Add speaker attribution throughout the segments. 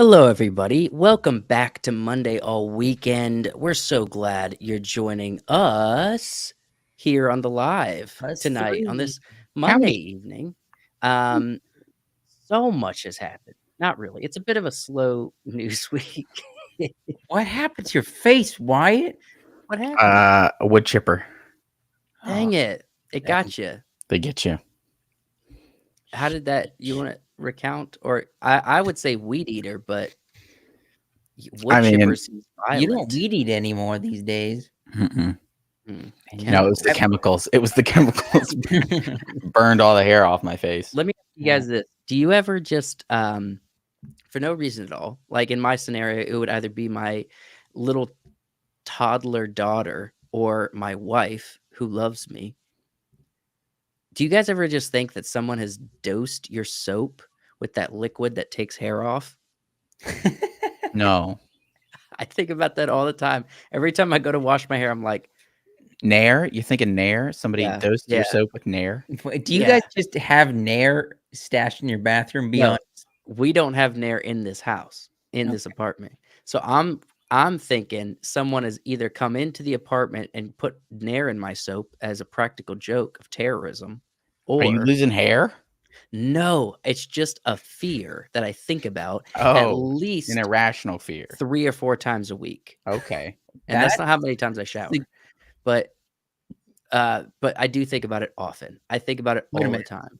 Speaker 1: Hello, everybody. Welcome back to Monday All Weekend. We're so glad you're joining us here on the live
Speaker 2: Us
Speaker 1: tonight on
Speaker 2: three.
Speaker 1: this
Speaker 3: How
Speaker 1: Monday
Speaker 3: many?
Speaker 1: evening. Um, so much has happened. Not really. It's a bit of a slow news week.
Speaker 2: What happened to your face, Wyatt?
Speaker 1: What happened?
Speaker 3: A wood chipper.
Speaker 1: Dang it. It
Speaker 2: dang.
Speaker 1: got you.
Speaker 3: They get you.
Speaker 1: How did that? You want to recount? Or I would say weed eater, but wood
Speaker 3: I mean,
Speaker 1: chipper seems
Speaker 2: You don't
Speaker 1: violent.
Speaker 2: weed eat anymore these days.
Speaker 3: mm-mm.
Speaker 1: Hmm.
Speaker 3: No, it was the chemicals. It was the chemicals. Burned all the hair off my face.
Speaker 1: Let me ask you guys this. Do you ever just for no reason at all, like in my scenario, it would either be my little toddler daughter or my wife who loves me. Do you guys ever just think that someone has dosed your soap with that liquid that takes hair off?
Speaker 3: No.
Speaker 1: I think about that all the time. Every time I go to wash my hair, I'm like,
Speaker 3: Nair? You thinking Nair? Somebody
Speaker 1: yeah,
Speaker 3: dosed your
Speaker 1: yeah,
Speaker 3: soap with Nair?
Speaker 2: Do you
Speaker 1: yeah.
Speaker 2: guys just have Nair stashed in your bathroom? Be
Speaker 1: No,
Speaker 2: honest.
Speaker 1: we don't have Nair in this house, in this apartment. So I'm thinking someone has either come into the apartment and put Nair in my soap as a practical joke of terrorism,
Speaker 3: Are you
Speaker 1: or
Speaker 3: losing hair?
Speaker 1: no, it's just a fear that I think about at
Speaker 3: Oh,
Speaker 1: least
Speaker 3: an irrational fear.
Speaker 1: 3 or 4 times a week.
Speaker 3: Okay.
Speaker 1: And that's
Speaker 2: That-
Speaker 1: not how many times I shower. But I do think about it often. I think about it
Speaker 2: Wait a
Speaker 1: all the
Speaker 2: minute.
Speaker 1: time.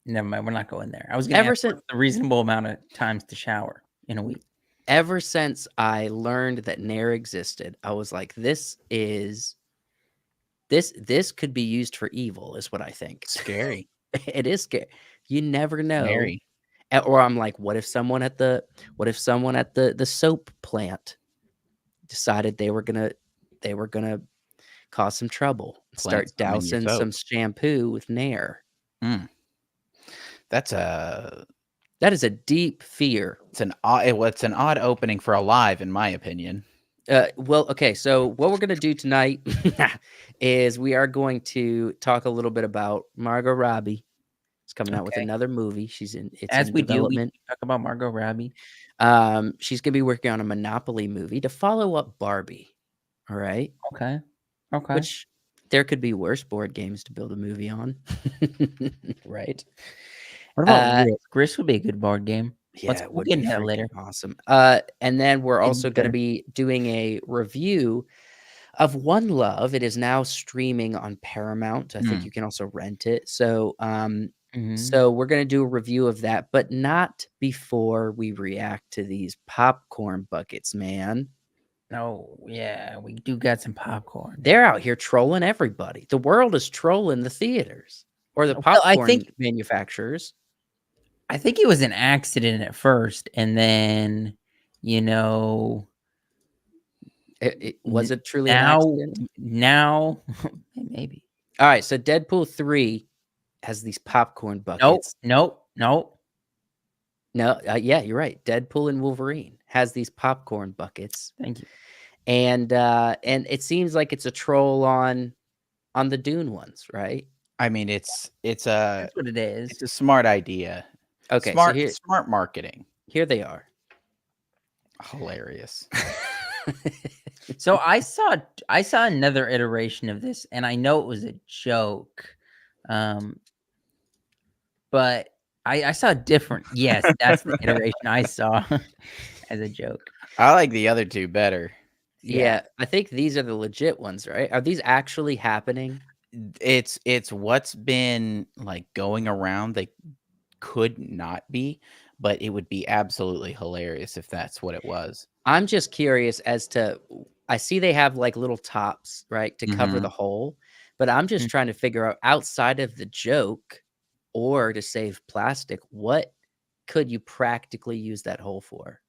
Speaker 2: Never mind. We're not going there. I was going to
Speaker 1: Ever
Speaker 2: ask
Speaker 1: since
Speaker 2: what's the reasonable amount of times to shower in a week.
Speaker 1: ever since I learned that Nair existed, I was like, this could be used for evil, is what I think.
Speaker 3: Scary.
Speaker 1: It is scary. You never know.
Speaker 3: Scary.
Speaker 1: Or I'm like, what if someone at the soap plant decided they were gonna cause some trouble, start
Speaker 3: Plant something in your
Speaker 1: dousing
Speaker 3: soap.
Speaker 1: some shampoo with Nair?
Speaker 3: That's
Speaker 1: That is a deep fear.
Speaker 3: it's an odd opening for a live, in my opinion.
Speaker 1: Well, okay, so what we're gonna do tonight is we are going to talk a little bit about Margot Robbie. It's coming out with
Speaker 2: Okay.
Speaker 1: another movie. It's
Speaker 2: As
Speaker 1: in
Speaker 2: we do, we
Speaker 1: development.
Speaker 2: talk about Margot Robbie.
Speaker 1: She's gonna be working on a Monopoly movie to follow up Barbie. All right,
Speaker 2: Okay. Okay.
Speaker 1: which there could be worse board games to build a movie on, right?
Speaker 2: What about Risk? Risk would be a good board game.
Speaker 1: Yeah, it
Speaker 2: We'll
Speaker 1: would
Speaker 2: get
Speaker 1: be
Speaker 2: into that
Speaker 1: freaking
Speaker 2: later.
Speaker 1: awesome. And then we're
Speaker 2: It'd
Speaker 1: also
Speaker 2: be
Speaker 1: going to
Speaker 2: better.
Speaker 1: be doing a review of One Love. It is now streaming on Paramount. I think you can also rent it. So,
Speaker 2: Mhm.
Speaker 1: so we're going to do a review of that, but not before we react to these popcorn buckets, man.
Speaker 2: Oh, yeah, we do got some popcorn.
Speaker 1: They're out here trolling everybody. The world is trolling the theaters or the
Speaker 2: Well,
Speaker 1: popcorn manufacturers.
Speaker 2: I think it was an accident at first, and then, you know,
Speaker 1: It was it truly an
Speaker 2: now
Speaker 1: accident?
Speaker 2: now maybe.
Speaker 1: All right, so Deadpool 3 has these popcorn
Speaker 2: Nope,
Speaker 1: buckets.
Speaker 2: nope, nope.
Speaker 1: No, yeah, you're right. Deadpool and Wolverine has these popcorn buckets,
Speaker 2: Thank you.
Speaker 1: and it seems like it's a troll on the Dune ones, right?
Speaker 3: I mean, it's a
Speaker 2: That's what it is.
Speaker 3: it's a smart idea.
Speaker 1: Okay,
Speaker 3: Smart
Speaker 1: so
Speaker 3: smart marketing.
Speaker 1: here they are.
Speaker 3: Hilarious.
Speaker 2: So I saw another iteration of this, and I know it was a joke, but I saw a different. Yes, that's the iteration I saw as a joke.
Speaker 3: I like the other two better.
Speaker 1: Yeah, I think these are the legit ones, right? Are these actually happening?
Speaker 3: It's what's been like going around. They could not be, but it would be absolutely hilarious if that's what it was.
Speaker 1: I'm just curious as to I see they have like little tops, right, to cover the hole, but I'm just trying to figure out outside of the joke or to save plastic, what could you practically use that hole for?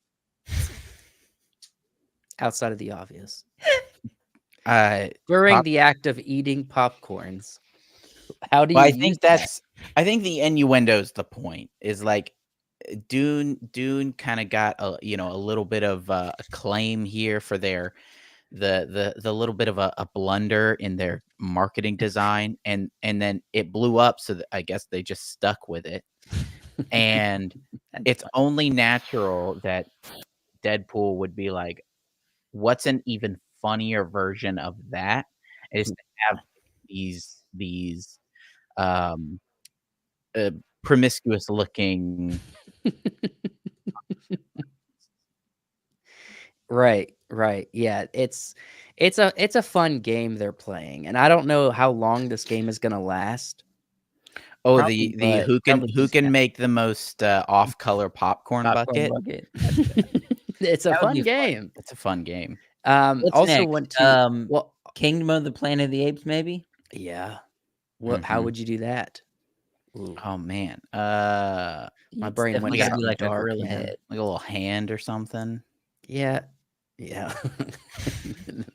Speaker 1: Outside of the obvious. During the act of eating popcorns. How do you
Speaker 3: Well,
Speaker 1: use that?
Speaker 3: I think the innuendo's the point. Is like Dune kind of got a little bit of acclaim here for their the little bit of a blunder in their marketing design, and then it blew up. So that I guess they just stuck with it. and
Speaker 2: That's
Speaker 3: it's
Speaker 2: fun.
Speaker 3: only natural that Deadpool would be like, what's an even funnier version of that is to have these, um, uh, promiscuous looking.
Speaker 1: Right, right. Yeah, it's a fun game they're playing, and I don't know how long this game is gonna last,
Speaker 3: Oh, the
Speaker 1: but
Speaker 2: Probably
Speaker 3: who
Speaker 2: just
Speaker 3: can make the most, off-color popcorn
Speaker 2: popcorn
Speaker 3: bucket?
Speaker 2: bucket.
Speaker 1: it's a
Speaker 2: That would
Speaker 1: fun
Speaker 2: be fun.
Speaker 1: game.
Speaker 3: It's a fun game.
Speaker 2: What's
Speaker 1: Also
Speaker 2: next?
Speaker 1: want to well,
Speaker 2: Kingdom of the Planet of the Apes, maybe?
Speaker 1: yeah. How
Speaker 3: Mhm.
Speaker 1: would you do that? Ooh,
Speaker 3: Oh, man.
Speaker 1: my
Speaker 2: It's
Speaker 1: brain went
Speaker 2: definitely
Speaker 3: Like a
Speaker 2: gotta be
Speaker 1: something
Speaker 2: like a
Speaker 1: dark,
Speaker 2: gorilla
Speaker 1: man.
Speaker 2: head.
Speaker 3: like a little hand or something?
Speaker 1: Yeah, yeah.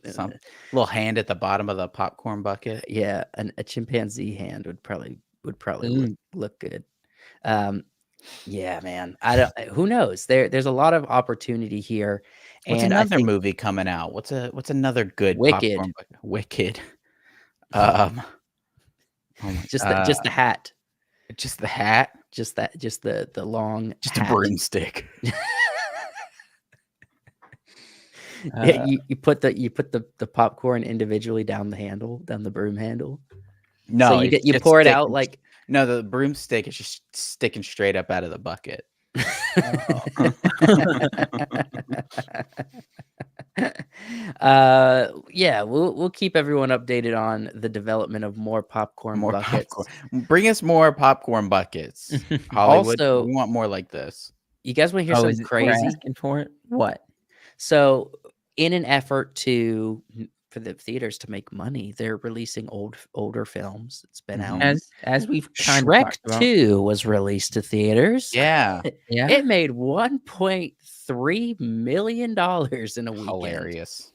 Speaker 3: Some little hand at the bottom of the popcorn bucket?
Speaker 1: Yeah, a chimpanzee hand would probably look
Speaker 2: Ooh.
Speaker 1: look good. Um, yeah, man. I don't who knows? There's a lot of opportunity here,
Speaker 3: What's
Speaker 1: and I
Speaker 3: another
Speaker 1: think
Speaker 3: movie coming out? What's another good
Speaker 1: Wicked,
Speaker 3: popcorn bucket? Wicked. Um, oh my
Speaker 1: just the hat,
Speaker 3: just the hat?
Speaker 1: just the long
Speaker 3: Just a
Speaker 1: hat.
Speaker 3: broomstick.
Speaker 1: Yeah,
Speaker 2: Uh,
Speaker 1: you put the popcorn individually down the broom handle. So
Speaker 3: No, it's
Speaker 1: you
Speaker 3: just
Speaker 1: pour it out
Speaker 3: sticking
Speaker 1: like
Speaker 3: no, the broomstick is just sticking straight up out of the bucket.
Speaker 2: oh.
Speaker 1: Yeah, we'll keep everyone updated on the development of more popcorn
Speaker 3: More popcorn.
Speaker 1: buckets.
Speaker 3: Bring us more popcorn buckets, Hollywood.
Speaker 1: Also,
Speaker 3: We want more like this.
Speaker 1: you guys wanna hear
Speaker 2: Oh,
Speaker 1: something
Speaker 2: is it we're
Speaker 1: crazy?
Speaker 2: asking for it? What?
Speaker 1: So, in an effort for the theaters to make money, they're releasing older films. It's been out.
Speaker 3: Mhm.
Speaker 2: As we've kind of
Speaker 1: Shrek
Speaker 2: talked about.
Speaker 1: 2 was released to theaters.
Speaker 3: Yeah.
Speaker 2: Yeah?
Speaker 1: It made $1.3 million in a weekend.
Speaker 3: Hilarious.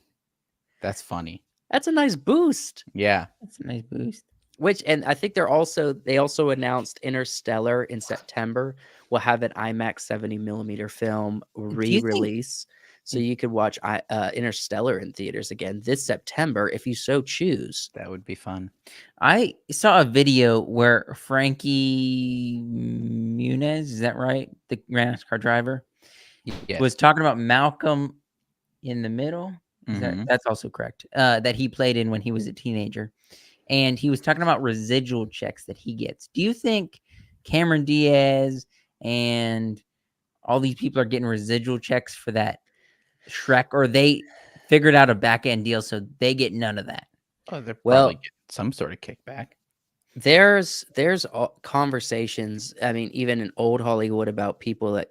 Speaker 3: That's funny.
Speaker 1: That's a nice boost.
Speaker 3: Yeah.
Speaker 2: That's a nice boost.
Speaker 1: And I think they also announced Interstellar in September will have an IMAX 70 millimeter film
Speaker 2: Do you think
Speaker 1: re-release, so you could watch Interstellar in theaters again this September if you so choose.
Speaker 3: That would be fun.
Speaker 2: I saw a video where Frankie Muniz, is that right? The NASCAR driver
Speaker 3: Yes.
Speaker 2: was talking about Malcolm in the Middle. Is
Speaker 3: Mhm.
Speaker 2: that's also correct? That he played in when he was a teenager, and he was talking about residual checks that he gets. Do you think Cameron Diaz and all these people are getting residual checks for that Shrek, or they figured out a back end deal so they get none of that?
Speaker 3: Oh, they're probably
Speaker 1: Well,
Speaker 3: getting some sort of kickback.
Speaker 1: there's conversations. I mean, even in old Hollywood about people that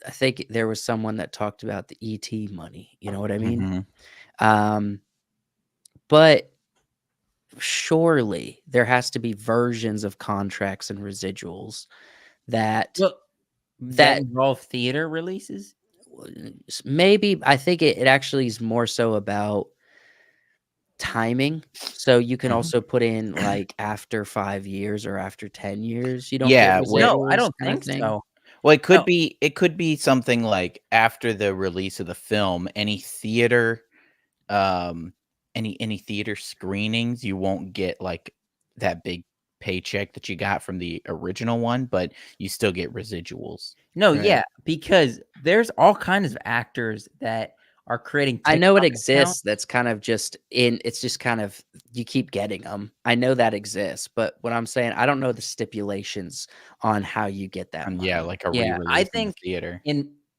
Speaker 1: I think there was someone that talked about the ET money. You know what I mean?
Speaker 3: Mhm.
Speaker 1: Um, but surely there has to be versions of contracts and residuals that
Speaker 2: Well, that
Speaker 1: that
Speaker 2: involve theater releases?
Speaker 1: maybe I think it actually is more so about timing. So you can
Speaker 3: Mhm.
Speaker 1: also put in like after 5 years or after 10 years, you don't get
Speaker 3: Yeah, when
Speaker 2: No, I
Speaker 1: residuals
Speaker 2: don't
Speaker 1: kind of
Speaker 2: think
Speaker 1: thing.
Speaker 2: so.
Speaker 3: well,
Speaker 2: No.
Speaker 3: it could be something like after the release of the film, um, any theater screenings, you won't get, like, that big paycheck that you got from the original one, but you still get residuals.
Speaker 2: No,
Speaker 1: Right.
Speaker 2: yeah, because there's all kinds of actors that are creating
Speaker 1: I know it
Speaker 2: TikTok accounts.
Speaker 1: exists. That's kind of just in it's just kind of you keep getting them. I know that exists, but what I'm saying, I don't know the stipulations on how you get that
Speaker 3: And, yeah,
Speaker 1: money.
Speaker 3: like a
Speaker 2: Yeah, I
Speaker 3: re-release in the
Speaker 2: think
Speaker 3: theater.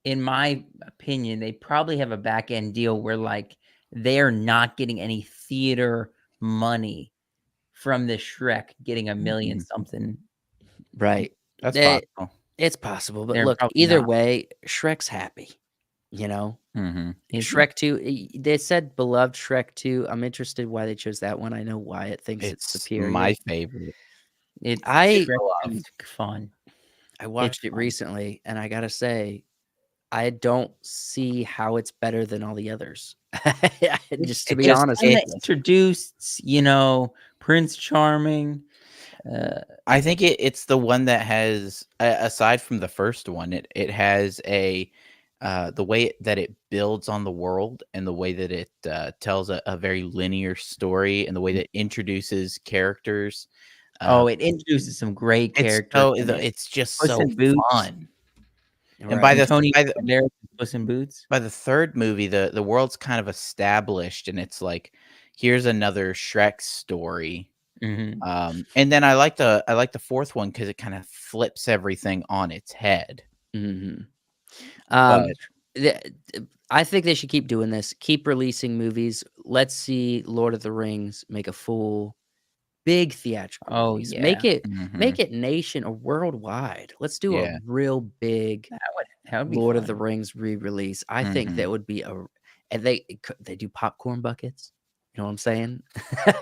Speaker 2: in my opinion, they probably have a back end deal where, like, they're not getting any theater money from the Shrek getting a million
Speaker 3: Mhm.
Speaker 2: something.
Speaker 1: Right.
Speaker 3: That's
Speaker 1: Eh,
Speaker 3: possible.
Speaker 1: it's possible, but
Speaker 2: They're
Speaker 1: look,
Speaker 2: probably
Speaker 1: either
Speaker 2: not.
Speaker 1: way, Shrek's happy, you know?
Speaker 3: Mhm.
Speaker 2: Is he?
Speaker 1: Shrek 2, they said beloved Shrek 2. I'm interested why they chose that one. I know Wyatt thinks it's
Speaker 3: It's my
Speaker 1: superior.
Speaker 3: favorite.
Speaker 2: It's
Speaker 1: I
Speaker 2: Shrek 2
Speaker 3: Beloved.
Speaker 2: is fun.
Speaker 1: I
Speaker 2: It's
Speaker 1: watched it
Speaker 2: fun.
Speaker 1: recently, and I gotta say, I don't see how it's better than all the others. Just to
Speaker 2: It's
Speaker 1: be
Speaker 2: just
Speaker 1: honest
Speaker 2: fun
Speaker 1: with
Speaker 2: that
Speaker 1: you.
Speaker 2: introduced, Prince Charming. Uh,
Speaker 3: I think it's the one that has aside from the first one, it has the way that it builds on the world and the way that it tells a very linear story and the way that it introduces characters Uh,
Speaker 2: Oh, it introduces some great
Speaker 3: it's
Speaker 2: characters
Speaker 3: so
Speaker 2: in it.
Speaker 3: it's just
Speaker 2: Puss
Speaker 3: so
Speaker 2: in Boots,
Speaker 3: fun. And
Speaker 1: Right.
Speaker 2: Antonio Banderas in Puss in Boots.
Speaker 3: by the third movie, the world's kind of established, and it's like, here's another Shrek story.
Speaker 2: Mhm.
Speaker 3: And then I like the fourth one because it kind of flips everything on its head.
Speaker 1: Mhm.
Speaker 3: But
Speaker 1: The I think they should keep doing this. Keep releasing movies. Let's see Lord of the Rings make a full, big theatrical
Speaker 2: Oh,
Speaker 1: release. Make
Speaker 2: yeah.
Speaker 1: it
Speaker 3: mhm,
Speaker 1: make it nation or worldwide. Let's do a
Speaker 3: yeah,
Speaker 1: real big
Speaker 2: That would be
Speaker 1: Lord of the
Speaker 2: fun.
Speaker 1: Rings re-release. I think that
Speaker 3: mhm.
Speaker 1: would be a and they do popcorn buckets. You know what I'm saying?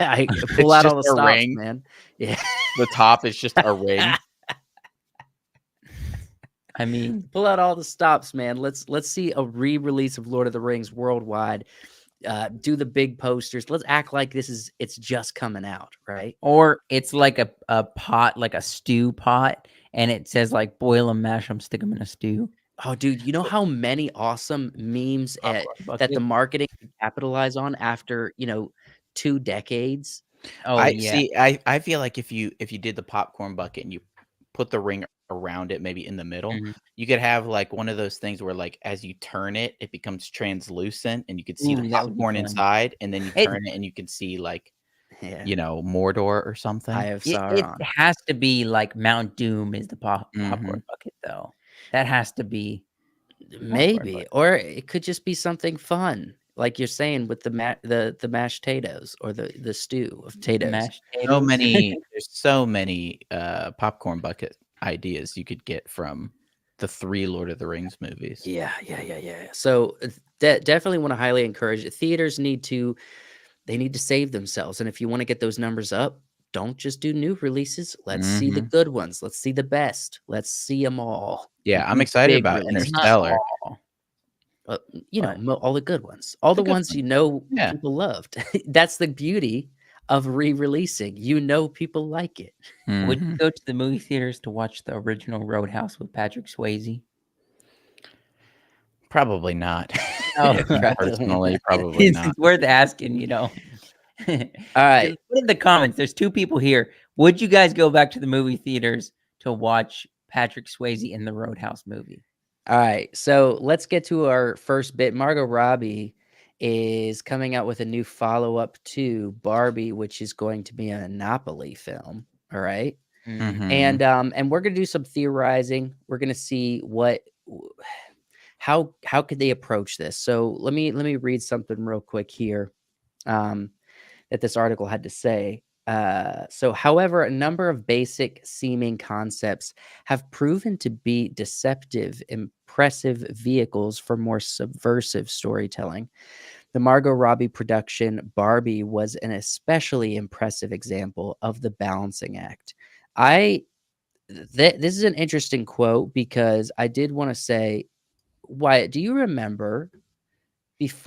Speaker 1: I pull
Speaker 3: It's
Speaker 1: out all
Speaker 3: just
Speaker 1: the
Speaker 3: a
Speaker 1: stops,
Speaker 3: ring.
Speaker 1: man. Yeah.
Speaker 3: The top is just a ring.
Speaker 2: I mean,
Speaker 1: Pull out all the stops, man. Let's see a re-release of Lord of the Rings worldwide. Do the big posters. Let's act like it's just coming out, right?
Speaker 2: or it's like a pot, like a stew pot, and it says, like, "Boil 'em, mash 'em, stick 'em in a stew."
Speaker 1: Oh, dude, you know how many awesome memes
Speaker 2: Popcorn
Speaker 1: that the
Speaker 2: bucket.
Speaker 1: marketing could capitalize on after 2 decades?
Speaker 2: Oh,
Speaker 3: I
Speaker 2: yeah.
Speaker 3: see. I feel like if you did the popcorn bucket and you put the ring around it, maybe in the middle,
Speaker 2: Mhm.
Speaker 3: you could have like one of those things where like as you turn it, it becomes translucent and you could see the
Speaker 2: Ooh, that would be
Speaker 3: popcorn
Speaker 2: fun.
Speaker 3: inside, and then you
Speaker 2: It
Speaker 3: turn it and you can see like,
Speaker 1: Yeah,
Speaker 3: Mordor or
Speaker 1: Eye
Speaker 3: something.
Speaker 1: of
Speaker 2: it
Speaker 1: Sauron.
Speaker 2: has to be like Mount Doom is the popcorn
Speaker 3: Mhm.
Speaker 2: bucket, though. That has to be the popcorn
Speaker 1: Maybe,
Speaker 2: bucket.
Speaker 1: or it could just be something fun, like you're saying with the mashed potatoes or the stew of potatoes.
Speaker 2: Mashed potatoes.
Speaker 3: There's so many popcorn bucket ideas you could get from the 3 Lord of the Rings movies.
Speaker 1: Yeah, yeah, yeah, yeah. So definitely want to highly encourage it. Theaters need to save themselves, and if you want to get those numbers up, don't just do new releases. Let's see the
Speaker 3: Mhm.
Speaker 1: good ones. Let's see the best. Let's see them all,
Speaker 3: Yeah,
Speaker 1: and
Speaker 3: I'm
Speaker 1: do
Speaker 3: excited
Speaker 1: big
Speaker 3: about
Speaker 2: Not
Speaker 1: releases.
Speaker 3: Interstellar.
Speaker 2: all,
Speaker 1: Uh,
Speaker 2: but
Speaker 1: all the good ones, all
Speaker 3: The
Speaker 1: the
Speaker 3: good
Speaker 1: ones
Speaker 3: ones. Yeah.
Speaker 1: people loved. That's the beauty of re-releasing. People like it.
Speaker 2: would you
Speaker 3: Mhm.
Speaker 2: go to the movie theaters to watch the original Roadhouse with Patrick Swayze?
Speaker 3: Probably not.
Speaker 2: Oh,
Speaker 3: Personally, probably not.
Speaker 2: it's worth asking.
Speaker 1: All
Speaker 2: Just
Speaker 1: right.
Speaker 2: put in the comments. There's 2 people here. Would you guys go back to the movie theaters to watch Patrick Swayze in the Roadhouse movie?
Speaker 1: All right, so let's get to our first bit. Margot Robbie is coming out with a new follow-up to Barbie, which is going to be a Monopoly film. All right.
Speaker 2: Mm,
Speaker 3: Mhm.
Speaker 1: And we're gonna do some theorizing. We're gonna see how could they approach this. So let me read something real quick here. Um, that this article had to say. However, a number of basic seeming concepts have proven to be deceptive, impressive vehicles for more subversive storytelling. The Margot Robbie production Barbie was an especially impressive example of the balancing act. I this is an interesting quote because I did want to say, Wyatt, do you remember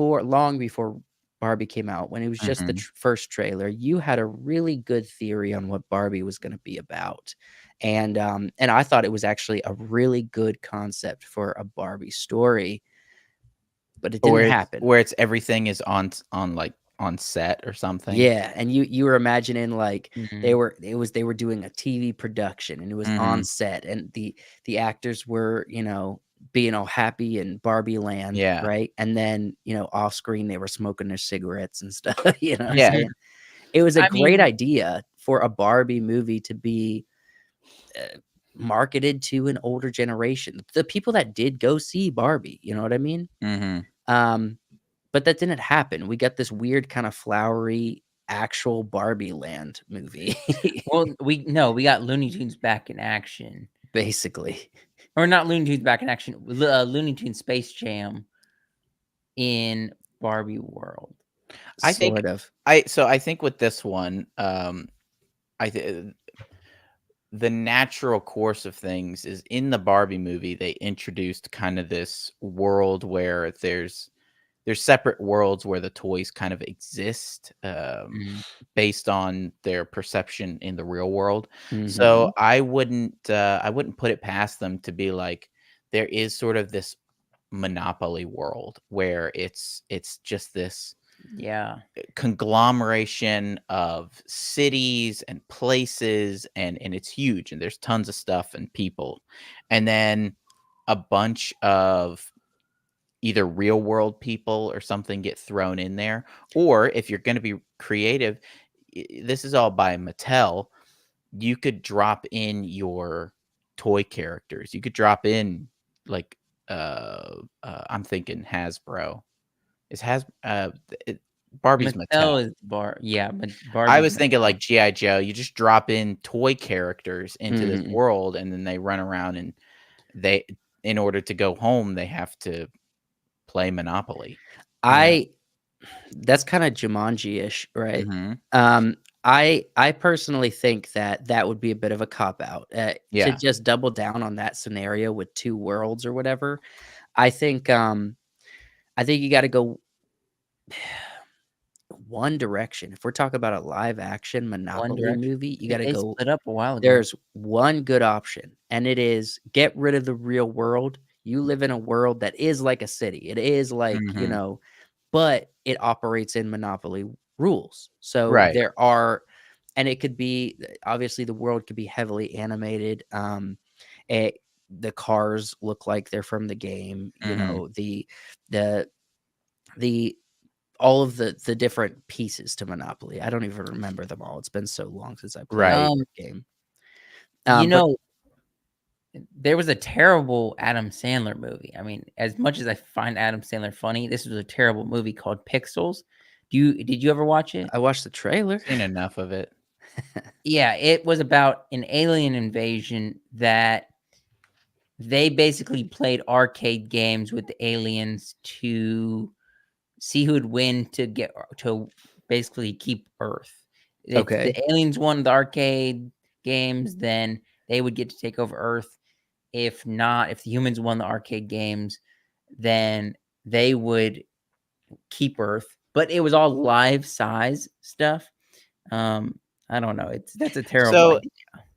Speaker 1: long before Barbie came out, when it was just the
Speaker 3: Mhm.
Speaker 1: first trailer, you had a really good theory on what Barbie was gonna be about, and I thought it was actually a really good concept for a Barbie story, but it didn't happen.
Speaker 3: Where it's everything is like, on set or something.
Speaker 1: Yeah, and you were imagining, like,
Speaker 2: mhm.
Speaker 1: they were doing a TV production, and it was on
Speaker 3: Mhm.
Speaker 1: set, and the actors were, being all happy in Barbie land,
Speaker 3: Yeah.
Speaker 1: right? And then, off screen, they were smoking their cigarettes and stuff, you know what I'm
Speaker 3: Yeah.
Speaker 1: saying? It was a
Speaker 2: I
Speaker 1: great
Speaker 2: mean,
Speaker 1: idea for a Barbie movie to be, marketed to an older generation. The people that did go see Barbie, you know what I mean?
Speaker 3: Mhm.
Speaker 1: Um, but that didn't happen. We got this weird kind of flowery actual Barbie Land movie,
Speaker 2: well, we got Looney Tunes back in action.
Speaker 1: basically.
Speaker 2: Or not Looney Tunes back in action, Looney Tunes Space Jam in Barbie world.
Speaker 3: I think
Speaker 1: Sort of.
Speaker 3: I think with this one, I th the natural course of things is in the Barbie movie, they introduced kind of this world where there's separate worlds where the toys kind of exist,
Speaker 2: Mhm.
Speaker 3: based on their perception in the real world. So
Speaker 1: Mhm.
Speaker 3: I wouldn't put it past them to be like, there is sort of this Monopoly world where it's just this.
Speaker 2: Yeah.
Speaker 3: conglomeration of cities and places, and it's huge, and there's tons of stuff and people. And then a bunch of either real world people or something get thrown in there. Or if you're going to be creative, this is all by Mattel. You could drop in your toy characters. You could drop in like I'm thinking Hasbro. Is Has it, Barbie's Mattel.
Speaker 2: Mattel is yeah, but
Speaker 3: I
Speaker 2: Barbie's
Speaker 3: was thinking
Speaker 2: Mattel.
Speaker 3: like GI Joe. You just drop in toy characters into this
Speaker 1: Mhm.
Speaker 3: world, and then they run around, and they, in order to go home, they have to play Monopoly.
Speaker 2: Yeah.
Speaker 1: I That's kinda Jumanji-ish, right?
Speaker 3: Mhm.
Speaker 1: I personally think that that would be a bit of a cop out, to
Speaker 3: Yeah.
Speaker 1: just double down on that scenario with 2 worlds or whatever. I think, I think you gotta go one direction. If we're talking about a live action
Speaker 2: One
Speaker 1: Monopoly
Speaker 2: Direction.
Speaker 1: movie, you gotta
Speaker 2: They
Speaker 1: go
Speaker 2: split up a while ago.
Speaker 1: there's one good option, and it is get rid of the real world. You live in a world that is like a city. It is like,
Speaker 3: Mhm.
Speaker 1: but it operates in Monopoly rules. So
Speaker 3: Right.
Speaker 1: there are and it could be obviously the world could be heavily animated. It, the cars look like they're from the game,
Speaker 3: Mhm.
Speaker 1: the the all of the different pieces to Monopoly. I don't even remember them all. It's been so long since I played
Speaker 3: Right.
Speaker 2: Um,
Speaker 1: the game.
Speaker 2: you
Speaker 1: But
Speaker 2: know, there was a terrible Adam Sandler movie. I mean, as much as I find Adam Sandler funny, this was a terrible movie called Pixels. Did you ever watch it?
Speaker 1: I watched the trailer.
Speaker 3: Seen enough of it.
Speaker 2: Yeah, it was about an alien invasion that they basically played arcade games with the aliens to see who would win to basically keep Earth. If the
Speaker 1: Okay.
Speaker 2: aliens won the arcade games, then they would get to take over Earth. If not, if the humans won the arcade games, then they would keep Earth. But it was all live size stuff. Um, I don't know. That's a terrible
Speaker 3: So,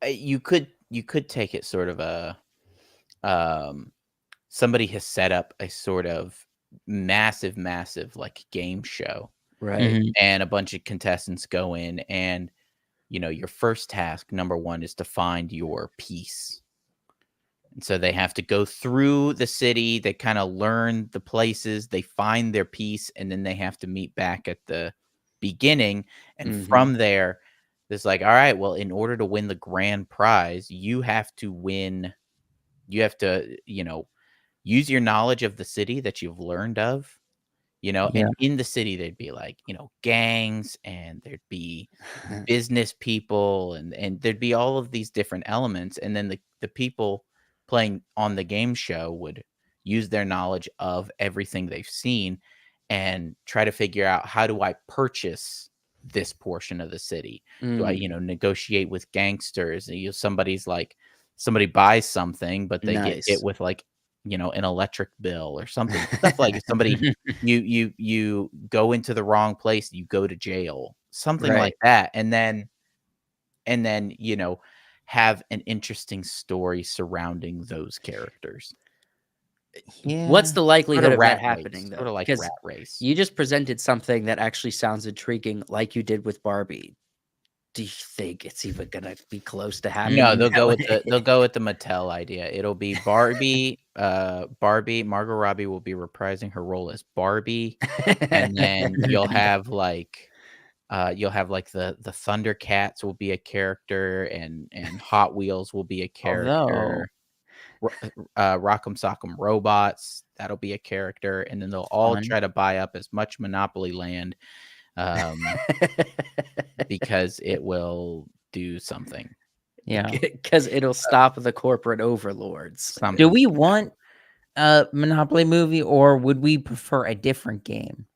Speaker 2: idea.
Speaker 3: you could take it sort of um somebody has set up a sort of massive, like, game show,
Speaker 1: Right.
Speaker 2: Mhm.
Speaker 3: and a bunch of contestants go in, and, your first task, number 1, is to find your piece. And so they have to go through the city, they kinda learn the places, they find their piece, and then they have to meet back at the beginning, and
Speaker 1: Mhm.
Speaker 3: from there, it's like, "Alright, well, in order to win the grand prize, you have to, use your knowledge of the city that you've learned of,"
Speaker 2: Yeah.
Speaker 3: and in the city, there'd be, like, gangs, and there'd be business people, and there'd be all of these different elements, and then the people playing on the game show would use their knowledge of everything they've seen and try to figure out, how do I purchase this portion of the city? Do I,
Speaker 1: Mm,
Speaker 3: negotiate with gangsters? Somebody buys something, but they get hit
Speaker 1: nice.
Speaker 3: with, like, an electric bill or something. Stuff like somebody, you go into the wrong place, you go to jail, something like
Speaker 1: Right.
Speaker 3: that, and then, have an interesting story surrounding those characters.
Speaker 1: What's
Speaker 2: Yeah.
Speaker 1: the
Speaker 3: Sorta
Speaker 1: likelihood of that
Speaker 3: rat race,
Speaker 1: happening, though?
Speaker 3: sorta like
Speaker 1: Because
Speaker 3: Rat Race.
Speaker 1: you just presented something that actually sounds intriguing like you did with Barbie. Do you think it's even gonna be close to
Speaker 3: No,
Speaker 1: happening
Speaker 3: they'll
Speaker 1: that
Speaker 3: go with
Speaker 1: way?
Speaker 3: the Mattel idea. It'll be Barbie, Margot Robbie will be reprising her role as Barbie, and then you'll have, like, the Thundercats will be a character, and Hot Wheels will be a
Speaker 2: Although
Speaker 3: character. Rock'em Sock'em Robots, that'll be a character, and then they'll all
Speaker 2: fun.
Speaker 3: try to buy up as much Monopoly land, um, because it will do something.
Speaker 2: Yeah.
Speaker 1: Because it'll stop the corporate overlords.
Speaker 2: Do
Speaker 3: Something
Speaker 2: we
Speaker 3: like that.
Speaker 2: want a Monopoly movie, or would we prefer a different game?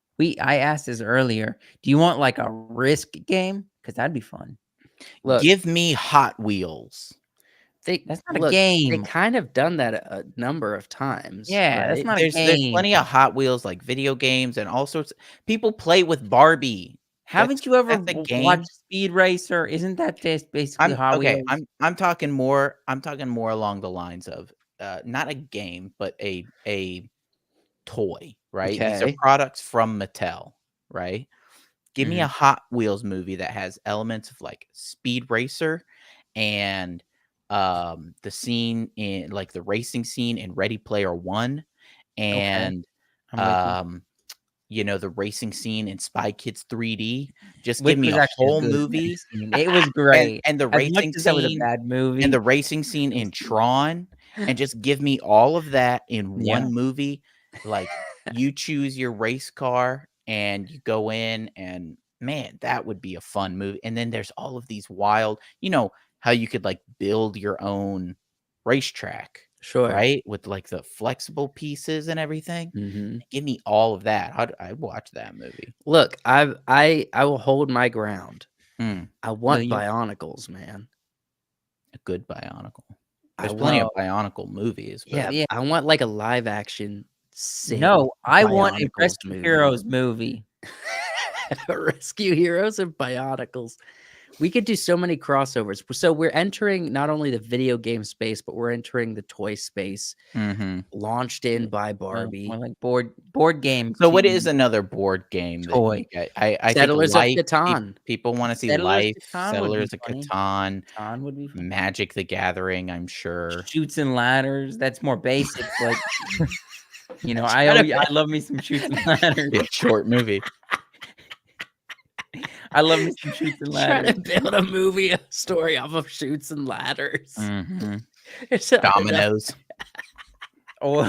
Speaker 2: I asked this earlier. Do you want like a Risk game? Because that'd be fun.
Speaker 1: Look,
Speaker 3: Give me Hot Wheels.
Speaker 2: That's not a
Speaker 1: look, they
Speaker 2: game.
Speaker 1: kind of done that a number of times,
Speaker 2: Yeah, that's
Speaker 1: right?
Speaker 2: not a
Speaker 3: There's
Speaker 2: game.
Speaker 3: plenty of Hot Wheels, like, video games and all sorts. People play with Barbie.
Speaker 2: Haven't you ever
Speaker 3: That's a
Speaker 2: watched
Speaker 3: game.
Speaker 2: Speed Racer? Isn't that just basically
Speaker 3: I'm
Speaker 2: Hot
Speaker 3: okay,
Speaker 2: Wheels?
Speaker 3: I'm talking more along the lines of, not a game, but a toy, right? These are
Speaker 1: Okay.
Speaker 3: products from Mattel. right? Give me a Hot Wheels movie that has elements of like Speed Racer and the scene in like the racing scene in Ready Player One
Speaker 2: Okay,
Speaker 3: and
Speaker 2: I'm with you.
Speaker 3: um the racing scene in Spy Kids 3D. Just give
Speaker 2: Which
Speaker 3: me
Speaker 2: was
Speaker 3: a
Speaker 2: actually a
Speaker 3: whole
Speaker 2: good
Speaker 3: movie
Speaker 2: scene. It was
Speaker 3: and
Speaker 2: great.
Speaker 3: and the
Speaker 2: As much
Speaker 3: racing
Speaker 2: as that was a
Speaker 3: scene
Speaker 2: bad
Speaker 3: and
Speaker 2: movie,
Speaker 3: the racing scene
Speaker 2: it was
Speaker 3: in
Speaker 2: good.
Speaker 3: Tron, and just give me all of that in
Speaker 2: Yeah,
Speaker 3: one movie. Like, you choose your race car and you go in and, man, that would be a fun movie, and then there's all of these wild how you could, like, build your own racetrack,
Speaker 1: Sure.
Speaker 3: right? With, like, the flexible pieces and everything.
Speaker 1: Mhm.
Speaker 3: Give me all of that. I'd watch that movie.
Speaker 1: Look, I will hold my ground.
Speaker 3: Mm,
Speaker 1: I
Speaker 2: will
Speaker 1: want
Speaker 2: you?
Speaker 1: Bionicles, man.
Speaker 3: a good Bionicle.
Speaker 1: I
Speaker 3: There's plenty of
Speaker 1: want
Speaker 2: No,
Speaker 3: Bionicle movies, but
Speaker 1: yeah,
Speaker 2: yeah,
Speaker 1: I want, like, a live action sick
Speaker 2: no, I want a
Speaker 1: Bionicles
Speaker 2: Rescue
Speaker 1: movie.
Speaker 2: Heroes movie.
Speaker 1: Rescue Heroes and Bionicles. We could do so many crossovers. So we're entering not only the video game space, but we're entering the toy space,
Speaker 3: mhm.
Speaker 1: launched in
Speaker 2: Yeah,
Speaker 1: by
Speaker 2: no, more
Speaker 1: Barbie.
Speaker 2: like board game
Speaker 3: So what is
Speaker 2: to
Speaker 3: another board game that you
Speaker 2: toy.
Speaker 3: get? I think
Speaker 1: Settlers of
Speaker 3: Life,
Speaker 1: Catan.
Speaker 3: people wanna see
Speaker 2: Settlers
Speaker 3: Life,
Speaker 2: Catan would be
Speaker 3: Settlers of
Speaker 2: funny.
Speaker 3: Catan,
Speaker 2: Catan would be fun.
Speaker 3: Magic the Gathering, I'm sure.
Speaker 2: Shoots and Ladders, that's more basic, but,
Speaker 1: Trying to
Speaker 2: I love me some Shoots and Ladders.
Speaker 3: Yeah, short movie.
Speaker 2: I love me some Shoots and
Speaker 1: trying to
Speaker 2: Ladders.
Speaker 1: build a movie, a story off of shoots and ladders.
Speaker 3: Mhm.
Speaker 1: It's not enough.
Speaker 3: Dominoes.
Speaker 2: Or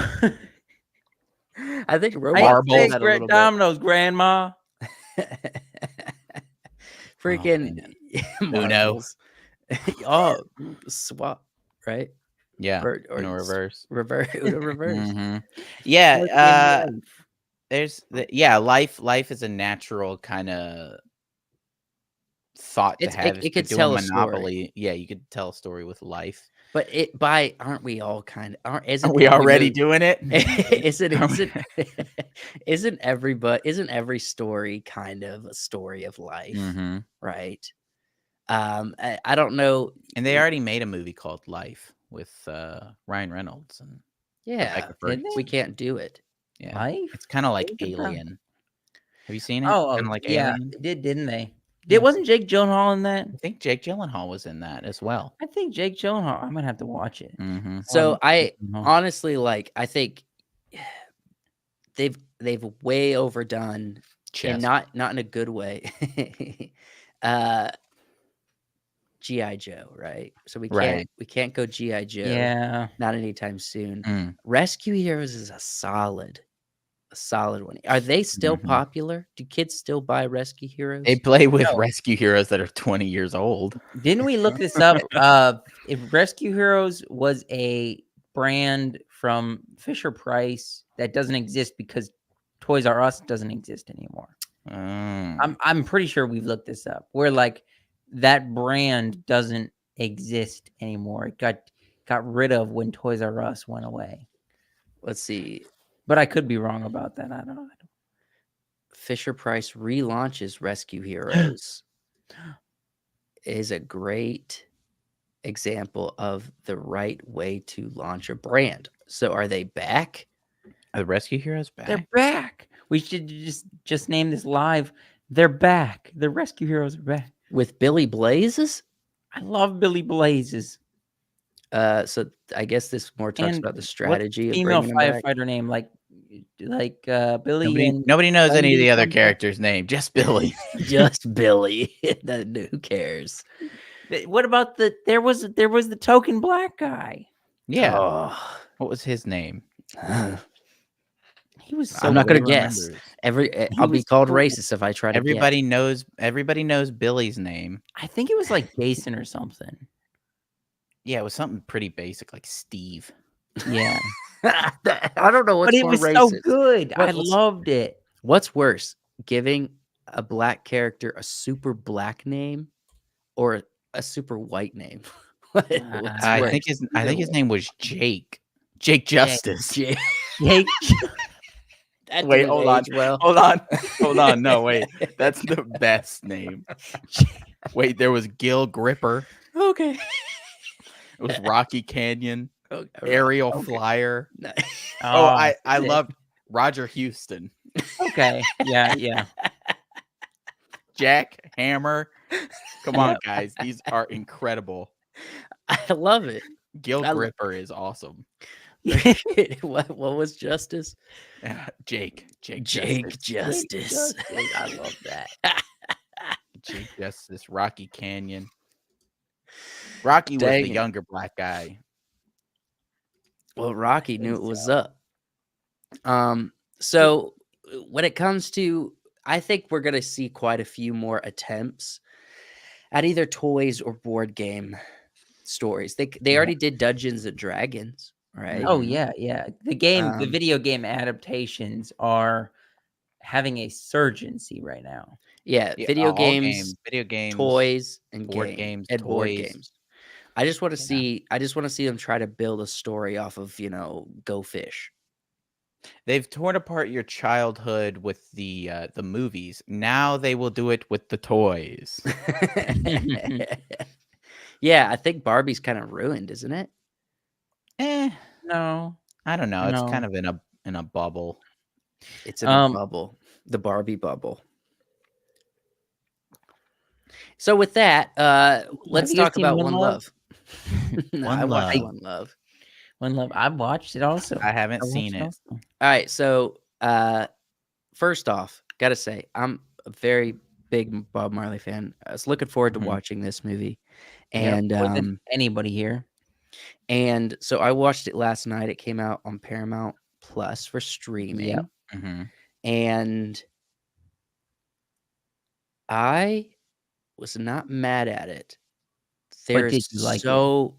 Speaker 1: I think
Speaker 2: I
Speaker 1: robots do
Speaker 2: say
Speaker 3: Marbles.
Speaker 1: that a
Speaker 2: Great
Speaker 1: little bit.
Speaker 2: Dominoes, Grandma.
Speaker 3: Oh,
Speaker 1: Freaking
Speaker 3: man. Uno.
Speaker 1: marbles. Oh, swap, right?
Speaker 3: Yeah,
Speaker 1: Or
Speaker 3: Uno reverse.
Speaker 1: reverse, Uno reverse.
Speaker 3: Mhm.
Speaker 2: Board game
Speaker 3: Yeah,
Speaker 2: life.
Speaker 3: there's the life is a natural kinda thought to have if
Speaker 1: It
Speaker 3: you're
Speaker 1: could
Speaker 3: doing
Speaker 1: tell a story,
Speaker 3: Monopoly. Yeah, you could tell a story with life.
Speaker 1: but aren't we all kind of aren't
Speaker 3: Are
Speaker 1: isn't
Speaker 3: we
Speaker 1: every
Speaker 3: already
Speaker 1: movie
Speaker 3: doing it?
Speaker 1: isn't
Speaker 3: Are we
Speaker 1: isn't every story kind of a story of life,
Speaker 3: Mhm.
Speaker 1: right? I don't know.
Speaker 3: And they already made a movie called Life with, Ryan Reynolds and
Speaker 1: Yeah,
Speaker 3: Rebecca
Speaker 2: Did
Speaker 3: Ferguson.
Speaker 1: we
Speaker 2: they?
Speaker 1: can't do it.
Speaker 3: Yeah.
Speaker 2: Life?
Speaker 3: It's kinda
Speaker 2: What
Speaker 3: like
Speaker 2: was it about?
Speaker 3: Alien. Have you seen it?
Speaker 2: Oh,
Speaker 3: Kinda like
Speaker 2: yeah,
Speaker 3: Alien?
Speaker 2: they didn't they?
Speaker 3: Yeah.
Speaker 2: Wasn't Jake Gyllenhaal in that?
Speaker 3: I think Jake Gyllenhaal was in that as well.
Speaker 2: I think Jake Gyllenhaal I'm gonna have to watch it.
Speaker 3: Mhm.
Speaker 2: I love
Speaker 1: So
Speaker 2: me some
Speaker 1: I
Speaker 2: Jake Gyllenhaal.
Speaker 1: honestly I think they've way overdone and
Speaker 3: Chess.
Speaker 1: not in a good way. uh GI Joe, right? So
Speaker 3: Right.
Speaker 1: we can't go GI Joe,
Speaker 2: Yeah.
Speaker 1: not anytime soon.
Speaker 3: Mm.
Speaker 1: Rescue Heroes is a solid one. Are they still
Speaker 3: Mhm.
Speaker 1: popular? Do kids still buy Rescue
Speaker 3: They
Speaker 1: Heroes?
Speaker 3: play with
Speaker 2: No.
Speaker 3: rescue heroes that are 20 years old.
Speaker 2: Didn't we look this up? If Rescue Heroes was a brand from Fisher Price that doesn't exist because Toys R Us doesn't exist anymore.
Speaker 3: Mm.
Speaker 2: I'm pretty sure we've looked this up. Where like that brand doesn't exist anymore. It got rid of when Toys R Us went away.
Speaker 1: Let's see.
Speaker 2: But I could be wrong about that. I don't know.
Speaker 1: Fisher Price relaunches Rescue Heroes is a great example of the right way to launch a brand. So are they back?
Speaker 3: Are the rescue heroes
Speaker 2: They're
Speaker 3: back?
Speaker 2: back. We should just name this live. They're back. The Rescue Heroes are back.
Speaker 1: With Billy Blazes?
Speaker 2: I love Billy Blazes.
Speaker 1: So I guess this more talks
Speaker 2: And
Speaker 1: about the
Speaker 2: what's
Speaker 1: strategy
Speaker 2: the
Speaker 1: of
Speaker 2: female
Speaker 1: bringing them back.
Speaker 2: firefighter name? Billy and
Speaker 3: Nobody knows any of
Speaker 2: Wendy
Speaker 3: the other
Speaker 2: something?
Speaker 3: characters' name, just Billy.
Speaker 1: Just Billy. Who cares?
Speaker 2: What about there was the token black guy.
Speaker 3: Yeah.
Speaker 1: Oh.
Speaker 3: What was his name?
Speaker 2: He was so
Speaker 1: I'm not gonna
Speaker 3: Nobody
Speaker 2: cool.
Speaker 1: guess.
Speaker 3: remembers.
Speaker 1: I'll
Speaker 2: He
Speaker 1: be
Speaker 2: was
Speaker 1: called
Speaker 2: cool.
Speaker 1: racist if I try to guess.
Speaker 3: Everybody knows Billy's name.
Speaker 2: I think it was like Jason or something.
Speaker 3: Yeah, it was something pretty basic like Steve.
Speaker 2: Yeah.
Speaker 1: I don't know what's
Speaker 2: But it
Speaker 1: more
Speaker 2: was so
Speaker 1: racist.
Speaker 2: good. I
Speaker 1: What's-
Speaker 2: loved it.
Speaker 1: What's worse, giving a black character a super black name or a super white name? What's
Speaker 3: I
Speaker 1: worse?
Speaker 3: think his name was Jake.
Speaker 2: Jake.
Speaker 3: Jake Justice.
Speaker 2: Jake.
Speaker 1: That
Speaker 3: Wait,
Speaker 1: didn't
Speaker 3: hold on.
Speaker 1: age well.
Speaker 3: Hold on. No, wait. That's the best name. Wait, there was Gil Gripper.
Speaker 1: Okay.
Speaker 3: It was Rocky Canyon.
Speaker 1: Okay.
Speaker 3: Aerial
Speaker 1: Okay.
Speaker 3: Flyer.
Speaker 1: Nice.
Speaker 3: I
Speaker 2: sick.
Speaker 3: loved Roger Houston.
Speaker 2: Okay. Yeah.
Speaker 3: jackhammer. Come on,
Speaker 2: Yeah.
Speaker 3: guys. These are incredible.
Speaker 1: I love it.
Speaker 3: Gil
Speaker 1: I lo
Speaker 3: Gripper is awesome.
Speaker 1: what was Justice?
Speaker 3: Jake
Speaker 1: Jake
Speaker 3: Justice.
Speaker 2: Jake
Speaker 1: Justice.
Speaker 2: Justice. I love that.
Speaker 3: Jake Justice, Rocky Canyon. Rocky was the
Speaker 1: Dang it.
Speaker 3: younger black guy.
Speaker 1: Well, Rocky
Speaker 2: I
Speaker 1: knew
Speaker 2: think
Speaker 1: it was
Speaker 2: so.
Speaker 1: up. So when it comes to I think we're gonna see quite a few more attempts at either toys or board game stories. They
Speaker 2: Yeah.
Speaker 1: already did Dungeons& and Dragons, right?
Speaker 2: Oh,
Speaker 3: Mhm.
Speaker 2: yeah, yeah. The
Speaker 1: Um,
Speaker 2: video game adaptations are having a surgency right now.
Speaker 1: yeah,
Speaker 3: Yeah,
Speaker 1: video
Speaker 3: all
Speaker 1: games,
Speaker 3: games, video games,
Speaker 1: toys, and
Speaker 3: games,
Speaker 1: board
Speaker 3: toys.
Speaker 1: games.
Speaker 3: Yeah.
Speaker 1: I just wanna see them try to build a story off of, Go Fish.
Speaker 3: They've torn apart your childhood with the movies. Now they will do it with the toys.
Speaker 1: Yeah, I think Barbie's kinda ruined, isn't it?
Speaker 3: Eh,
Speaker 2: No,
Speaker 3: I don't know. It's kind
Speaker 2: no.
Speaker 3: of in a bubble.
Speaker 1: It's in a
Speaker 2: Um,
Speaker 1: bubble, the Barbie bubble. So with that,
Speaker 2: have
Speaker 1: let's
Speaker 2: you guys
Speaker 1: talk
Speaker 2: seen
Speaker 1: about
Speaker 2: One
Speaker 1: One
Speaker 2: Love?
Speaker 1: Love. No, I
Speaker 3: One
Speaker 1: watched
Speaker 2: I
Speaker 3: Love.
Speaker 1: One Love.
Speaker 2: One Love. I watched it also.
Speaker 3: I haven't
Speaker 2: I watched
Speaker 3: seen
Speaker 2: it
Speaker 3: it.
Speaker 2: also.
Speaker 1: Alright, so, first off, gotta say, I'm a very big Bob Marley fan. I was looking forward to
Speaker 3: Mhm.
Speaker 1: watching this movie,
Speaker 2: Yep,
Speaker 1: and,
Speaker 2: more than anybody here.
Speaker 1: so I watched it last night. It came out on Paramount Plus for
Speaker 2: Yep.
Speaker 1: streaming,
Speaker 3: Mhm.
Speaker 1: and I was not mad at it.
Speaker 2: But
Speaker 1: There is
Speaker 2: did you like it?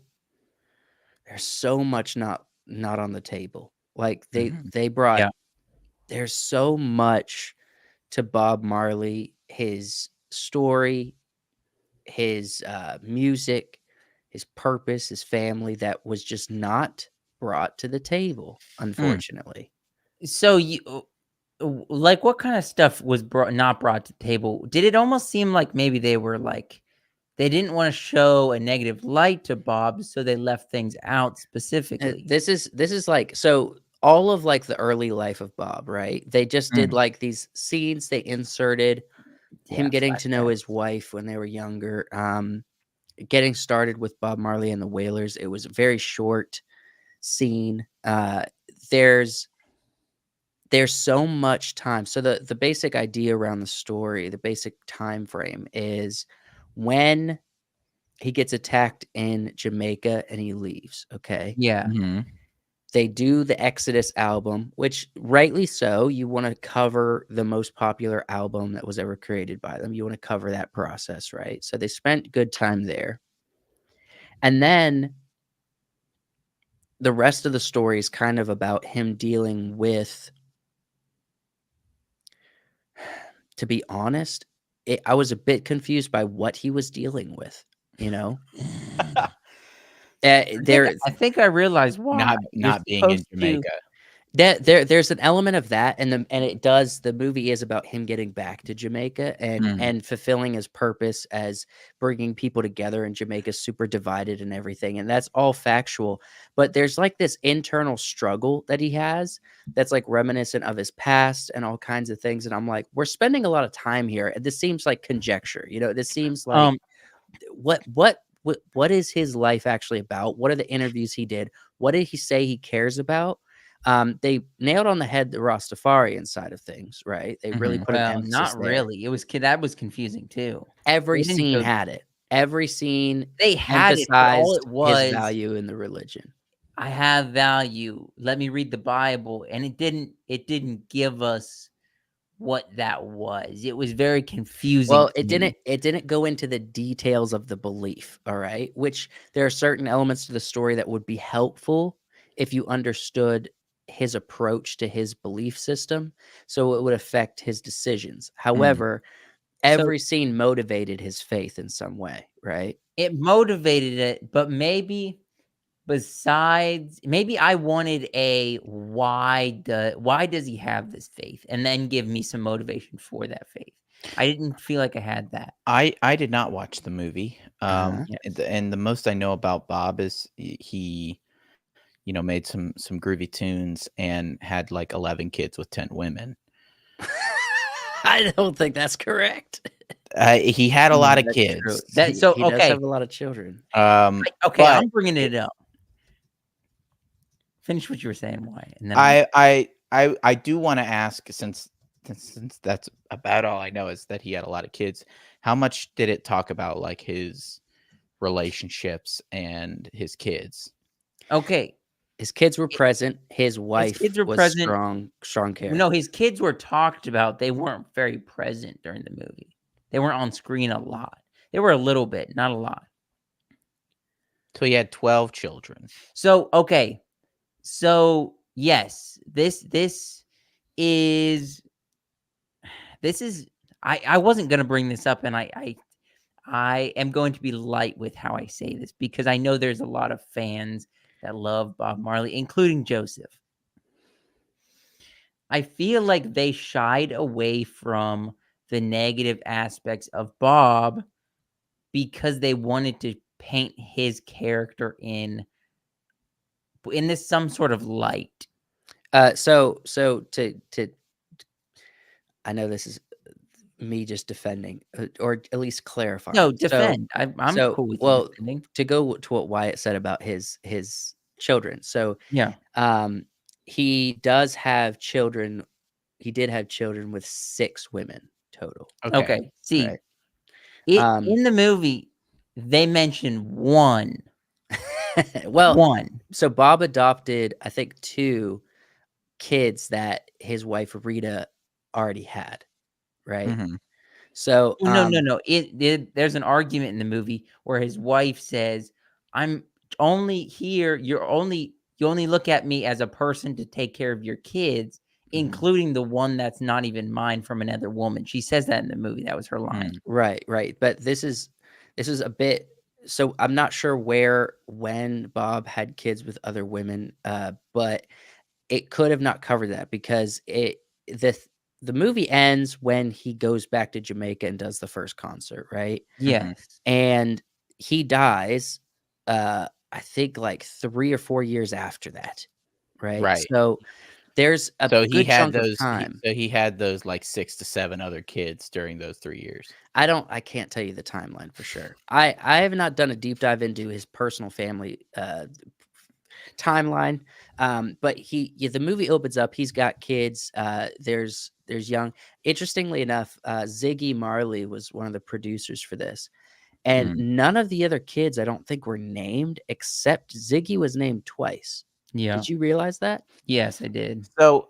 Speaker 1: there's so much not on the table. Like,
Speaker 3: Mhm.
Speaker 1: they brought
Speaker 2: Yeah.
Speaker 1: there's so much to Bob Marley, his story, his, music, his purpose, his family that was just not brought to the table,
Speaker 3: Mm.
Speaker 1: unfortunately.
Speaker 2: So like, what kinda stuff was not brought to the table? Did it almost seem like maybe they were, like they didn't wanna show a negative light to Bob, so they left things out specifically?
Speaker 1: This is like so all of, like, the early life of Bob, right? They just did,
Speaker 3: Mm.
Speaker 1: like, these scenes they inserted, him
Speaker 2: Yeah,
Speaker 1: getting to know his
Speaker 2: flashbacks.
Speaker 1: wife when they were younger, getting started with Bob Marley and the Wailers. It was a very short scene. There's there's so much time. So the basic idea around the story, the basic time frame is when he gets attacked in Jamaica and he leaves, okay?
Speaker 2: Yeah.
Speaker 3: Mhm.
Speaker 1: They do the Exodus album, which rightly so, you wanna cover the most popular album that was ever created by them. You wanna cover that process, right? So they spent good time there. And then the rest of the story is kind of about him dealing with to be honest, I was a bit confused by what he was dealing with, you know? There
Speaker 2: I think I realized why. You're
Speaker 3: Not being in
Speaker 2: supposed to
Speaker 3: Jamaica.
Speaker 1: there's an element of that, and the movie is about him getting back to Jamaica
Speaker 3: Mm.
Speaker 1: and fulfilling his purpose as bringing people together, and Jamaica's super divided and everything, and that's all factual, but there's, like, this internal struggle that he has that's, like, reminiscent of his past and all kinds of things, and I'm like, "We're spending a lot of time here, and this seems like conjecture," This seems like
Speaker 2: um,
Speaker 1: what is his life actually about? What are the interviews he did? What did he say he cares about? They nailed on the head the Rastafarian side of things, right? They really
Speaker 3: Mhm.
Speaker 1: put an
Speaker 2: well,
Speaker 1: emphasis
Speaker 2: not
Speaker 1: there.
Speaker 2: really. It was that was confusing too.
Speaker 1: Every
Speaker 2: They didn't
Speaker 1: scene
Speaker 2: go
Speaker 1: had it. Every scene
Speaker 2: they had it, but all it
Speaker 1: emphasized his
Speaker 2: was,
Speaker 1: value in the religion.
Speaker 2: "I have value. Let me read the Bible," and it didn't give us what that was. It was very confusing
Speaker 1: Well,
Speaker 2: to me.
Speaker 1: it didn't go into the details of the belief, all right? Which there are certain elements to the story that would be helpful if you understood his approach to his belief system, so it would affect his decisions.
Speaker 3: Mm.
Speaker 1: However,
Speaker 2: So
Speaker 1: every scene motivated his faith in some way, right?
Speaker 2: it motivated it, but maybe I wanted a why does he have this faith? And then give me some motivation for that faith. I didn't feel like I had that.
Speaker 3: I did not watch the movie.
Speaker 1: Uh-huh.
Speaker 3: And the most I know about Bob is he, made some groovy tunes and had like 11 kids with 10 women.
Speaker 1: I don't think that's correct.
Speaker 3: He had a
Speaker 2: Yeah,
Speaker 3: lot of
Speaker 2: that's true.
Speaker 3: kids.
Speaker 2: That so
Speaker 1: He does
Speaker 2: okay,
Speaker 1: have a lot of children.
Speaker 2: okay,
Speaker 3: But
Speaker 2: I'm bringing it up. Finish what you were saying, why, and then I'll
Speaker 3: I do wanna ask since that's about all I know is that he had a lot of kids, how much did it talk about, like, his relationships and his kids?
Speaker 2: okay.
Speaker 1: His kids were
Speaker 2: I
Speaker 1: present. His
Speaker 2: His
Speaker 1: wife
Speaker 2: kids were
Speaker 1: was
Speaker 2: present.
Speaker 1: strong
Speaker 2: No,
Speaker 1: character.
Speaker 2: his kids were talked about, they weren't very present during the movie. They weren't on screen a lot. They were a little bit, not a lot.
Speaker 3: So he had 12 children.
Speaker 2: So, okay. So, yes, is this is I wasn't gonna bring this up, and I am going to be light with how I say this because I know there's a lot of fans that love Bob Marley, including Joseph. I feel like they shied away from the negative aspects of Bob because they wanted to paint his character in this some sort of light.
Speaker 1: So to I know this is me just defending, or at least clarifying.
Speaker 2: No, defend. I'm
Speaker 1: So
Speaker 2: cool with you
Speaker 1: well,
Speaker 2: defending.
Speaker 1: to go to what Wyatt said about his children. So,
Speaker 2: Yeah.
Speaker 1: um, he does have children. He did have children with 6 women total,
Speaker 3: Okay.
Speaker 2: Okay. See,
Speaker 1: right?
Speaker 2: it
Speaker 1: Um,
Speaker 2: in the movie, they mention one.
Speaker 1: well,
Speaker 2: One.
Speaker 1: so Bob adopted, I think, 2 kids that his wife Rita already had, right?
Speaker 3: Mhm.
Speaker 1: So,
Speaker 2: Oh, no, no, no. There's an argument in the movie where his wife says, "I'm only here. You only look at me as a person to take care of your kids,
Speaker 3: Mhm.
Speaker 2: including the one that's not even mine from another woman." She says that in the movie. That was her line.
Speaker 3: Mm.
Speaker 1: right, right. But this is a bit, so I'm not sure where when Bob had kids with other women, but it could have not covered that because the the movie ends when he goes back to Jamaica and does the first concert, right?
Speaker 3: Mhm.
Speaker 2: Yes.
Speaker 1: And he dies, I think like 3 or 4 years after that, right?
Speaker 3: Right.
Speaker 1: So there's a
Speaker 3: So he
Speaker 1: good
Speaker 3: had
Speaker 1: chunk of
Speaker 3: those
Speaker 1: time.
Speaker 3: so he had those, like, 6 to 7 other kids during those 3 years.
Speaker 1: I can't tell you the timeline for sure. I have not done a deep dive into his personal family, timeline, but the movie opens up, he's got kids, there's young, interestingly enough, Ziggy Marley was one of the producers for this, and
Speaker 3: Mm.
Speaker 1: none of the other kids I don't think were named except Ziggy was named twice.
Speaker 2: Yeah.
Speaker 1: Did you realize that?
Speaker 2: Yes, I did.
Speaker 3: So,